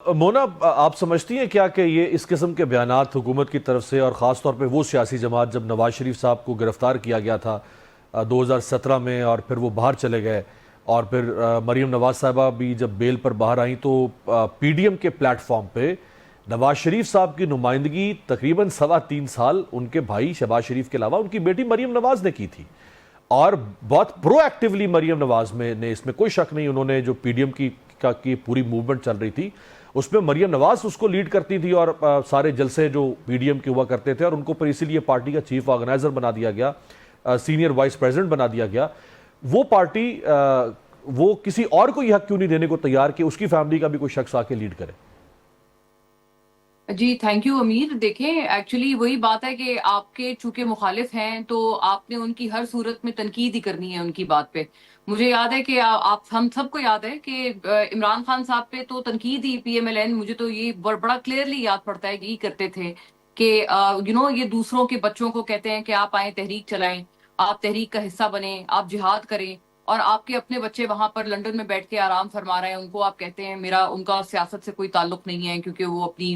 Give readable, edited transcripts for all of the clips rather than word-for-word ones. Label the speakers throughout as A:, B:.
A: मोना, आप समझती हैं क्या कि ये इस किस्म के बयानात हुकूमत की तरफ से, और ख़ास तौर पे वो सियासी जमात जब नवाज शरीफ साहब को गिरफ़्तार किया गया था 2017 में, और फिर वो बाहर चले गए, और फिर मरीम नवाज साहबा भी जब बेल पर बाहर आई, तो पीडीएम के प्लेटफॉर्म पे नवाज शरीफ साहब की नुमाइंदगी तकरीबन 3.25 साल उनके भाई शहबाज शरीफ के अलावा उनकी बेटी मरीम नवाज ने की थी, और बहुत प्रोएक्टिवली मरीम नवाज में ने, इसमें कोई शक नहीं, उन्होंने जो पीडीएम की पूरी मूवमेंट चल रही थी उसमें मरीम नवाज उसको लीड करती थी, और सारे जलसे जो पीडीएम के हुआ करते थे, और उनको पर इसीलिए पार्टी का चीफ ऑर्गेनाइजर बना दिया गया, सीनियर वाइस प्रेसिडेंट बना दिया गया। वो पार्टी वो किसी और को यह क्यों नहीं देने को तैयार कि उसकी फैमिली का भी कोई शख्स आके लीड करे?
B: जी थैंक यू अमीर। देखें, एक्चुअली वही बात है कि आपके चूंकि मुखालिफ हैं तो आपने उनकी हर सूरत में तनकीद ही करनी है उनकी बात पे। मुझे याद है कि आप हम सबको याद है कि इमरान खान साहब पे तो तनकीद ही पीएमएलएन, मुझे तो ये बड़ा क्लियरली याद पड़ता है कि ये करते थे कि ये दूसरों के बच्चों को कहते हैं कि आप आए तहरीक चलाएं, आप तहरीक का हिस्सा बने, आप जिहाद करें, और आपके अपने बच्चे वहां पर लंदन में बैठ के आराम फरमा रहे हैं, उनको आप कहते हैं मेरा उनका सियासत से कोई ताल्लुक नहीं है क्योंकि वो अपनी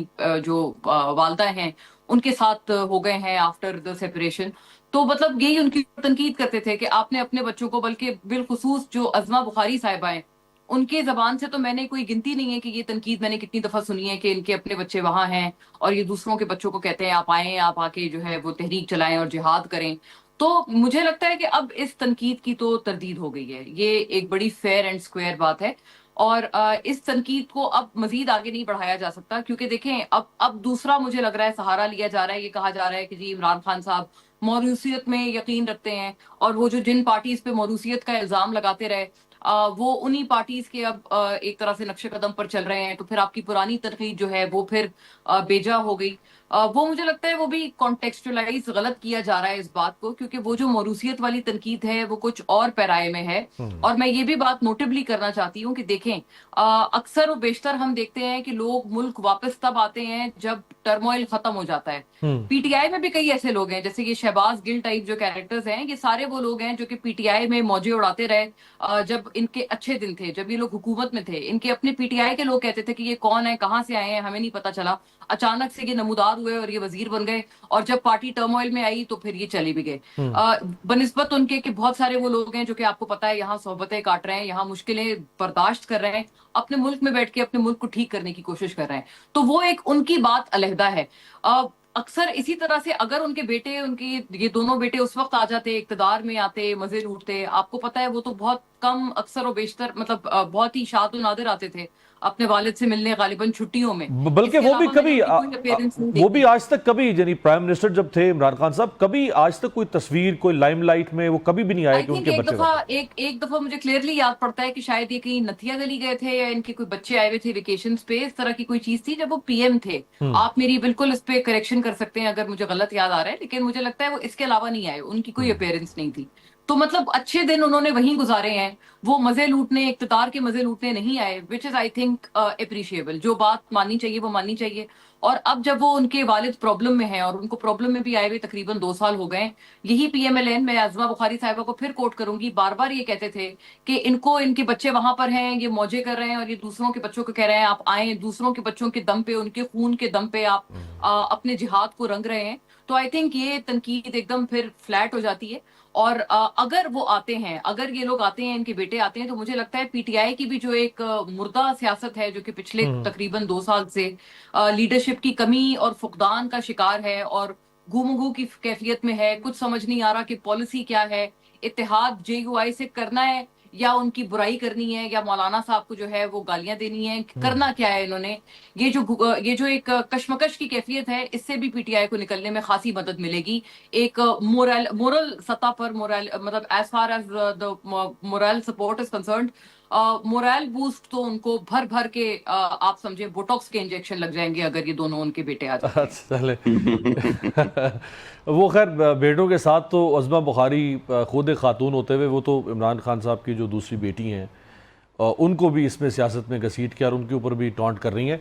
B: वालदा हैं उनके साथ हो गए हैं आफ्टर द सेपरेशन। तो मतलब यही उनकी तनकीद करते थे कि आपने अपने बच्चों को, बल्कि बिलखुसूस जो अज़मा बुखारी साहिबा हैं उनके जबान से तो मैंने कोई गिनती नहीं है कि ये तनकीद मैंने कितनी दफा सुनी है कि इनके अपने बच्चे वहां हैं और ये दूसरों के बच्चों को कहते हैं आप आए, आप आके जो है वो तहरीक चलाएं और जिहाद करें। तो मुझे लगता है कि अब इस तनकीद की तो तरदीद हो गई है, ये एक बड़ी फेयर एंड स्क्वायर बात है, और इस तनकीद को अब मजीद आगे नहीं बढ़ाया जा सकता, क्योंकि देखें अब दूसरा मुझे लग रहा है सहारा लिया जा रहा है। ये कहा जा रहा है कि जी इमरान खान साहब मौरूसियत में यकीन रखते हैं, और वो जो जिन पार्टीज पे मौरूसियत का इल्जाम लगाते रहे वो उन्हीं पार्टीज के अब एक तरह से नक्शे कदम पर चल रहे हैं, तो फिर आपकी पुरानी तनकीद जो है वो फिर बेजा हो गई। वो मुझे लगता है वो भी कॉन्टेक्चुअलाइज गलत किया जा रहा है इस बात को, क्योंकि वो जो मौरूसियत वाली तनकीद है वो कुछ और पैराए में है। और मैं ये भी बात नोटेबली करना चाहती हूँ कि देखें, अक्सर और बेशतर हम देखते हैं कि लोग मुल्क वापस तब आते हैं जब टर्मोइल खत्म हो जाता है। पीटीआई में भी कई ऐसे लोग हैं, जैसे ये शहबाज गिल टाइप जो कैरेक्टर्स हैं, ये सारे वो लोग हैं जो कि पीटीआई में मौजे उड़ाते रहे जब इनके अच्छे दिन थे, जब ये लोग हुकूमत में थे। इनके अपने पीटीआई के लोग कहते थे कि ये कौन है, कहाँ से आए हैं, हमें नहीं पता चला, अचानक से ये नमूदार हुए और ये वजीर बन गए, और जब पार्टी टर्मोइल में आई तो फिर ये चले भी गए। बनिस्बत उनके कि बहुत सारे वो लोग हैं जो कि आपको पता है यहाँ सोहबतें काट रहे हैं, यहाँ मुश्किलें बर्दाश्त कर रहे हैं, अपने मुल्क में बैठ के अपने मुल्क को ठीक करने की कोशिश कर रहे हैं, तो वो एक उनकी बात अलहदा है। अक्सर इसी तरह से अगर उनके बेटे, उनके ये दोनों बेटे उस वक्त आ जाते, इक्तदार में आते, मजे लूटते, आपको पता है वो तो बहुत कम, अक्सर और बेशतर, मतलब बहुत ही शाद नादिर आते थे अपने वालिद से मिलने, गालिबन छुट्टियों में।
A: बल्कि
B: इसके
A: वो भी
B: अलावा मैंने
A: कभी
B: उनकी कोई अपीयरेंस नहीं
A: वो भी
B: देखी।
A: आज तक कभी, यानी प्राइम मिनिस्टर जब थे इमरान खान साहब, कभी आज तक कोई तस्वीर, कोई लाइमलाइट में वो कभी भी नहीं आए
B: आई
A: कि
B: थिंक
A: उनके
B: एक
A: बच्चे
B: दफा,
A: वहां
B: एक दफा मुझे क्लियरली याद पड़ता है कि शायद ये कहीं नथिया गली गए थे या इनके कोई बच्चे आए हुए थे वेकेशन पे, इस तरह की कोई चीज थी जब वो पीएम थे।
A: थे।
B: आप मेरी बिल्कुल इस पे करेक्शन कर सकते हैं अगर मुझे गलत याद आ रहा है, लेकिन मुझे लगता है वो इसके अलावा नहीं आए, उनकी कोई अपेयरेंस नहीं थी। तो मतलब अच्छे दिन उन्होंने वहीं गुजारे हैं, वो मजे लूटने, इक्तदार के मजे लूटने नहीं आए, which is I think appreciable. जो बात माननी चाहिए वो माननी चाहिए। और अब जब वो उनके वालिद प्रॉब्लम में हैं, और उनको प्रॉब्लम में भी आए हुए तकरीबन 2 साल हो गए, यही पीएमएलएन, मैं अज़मा बुखारी साहिबा को फिर कोट करूंगी, बार बार ये कहते थे कि इनको, इनके बच्चे वहां पर हैं, ये मौजे कर रहे हैं, और ये दूसरों के बच्चों को कह रहे हैं आप आए, दूसरों के बच्चों के दम पे, उनके खून के दम पे आप अपने जिहाद को रंग रहे हैं। तो आई थिंक ये तनकीद एकदम फिर फ्लैट हो जाती है। और अगर वो आते हैं, अगर ये लोग आते हैं, इनके बेटे आते हैं, तो मुझे लगता है पीटीआई की भी जो एक मुर्दा सियासत है जो कि पिछले तकरीबन 2 साल से लीडरशिप की कमी और फुकदान का शिकार है और गुमगू की कैफियत में है, कुछ समझ नहीं आ रहा कि पॉलिसी क्या है, इत्तेहाद जेयूआई से करना है या उनकी बुराई करनी है, या मौलाना साहब को जो है वो गालियां देनी है, करना क्या है इन्होंने। ये जो एक कश्मकश की कैफियत है, इससे भी पीटीआई को निकलने में खासी मदद मिलेगी। एक मोरल सतह पर, मोरल मतलब as far as the moral support is concerned, moral boost तो उनको भर भर के आप समझे बोटॉक्स के इंजेक्शन लग जाएंगे अगर ये दोनों उनके बेटे आ जाते हैं।
A: चले। वो खैर बेटों के साथ तो अज़मा बुखारी खुद एक खातून होते हुए, वो तो इमरान खान साहब की जो दूसरी बेटी हैं उनको भी इसमें सियासत में घसीट के और उनके ऊपर भी टॉन्ट कर रही हैं।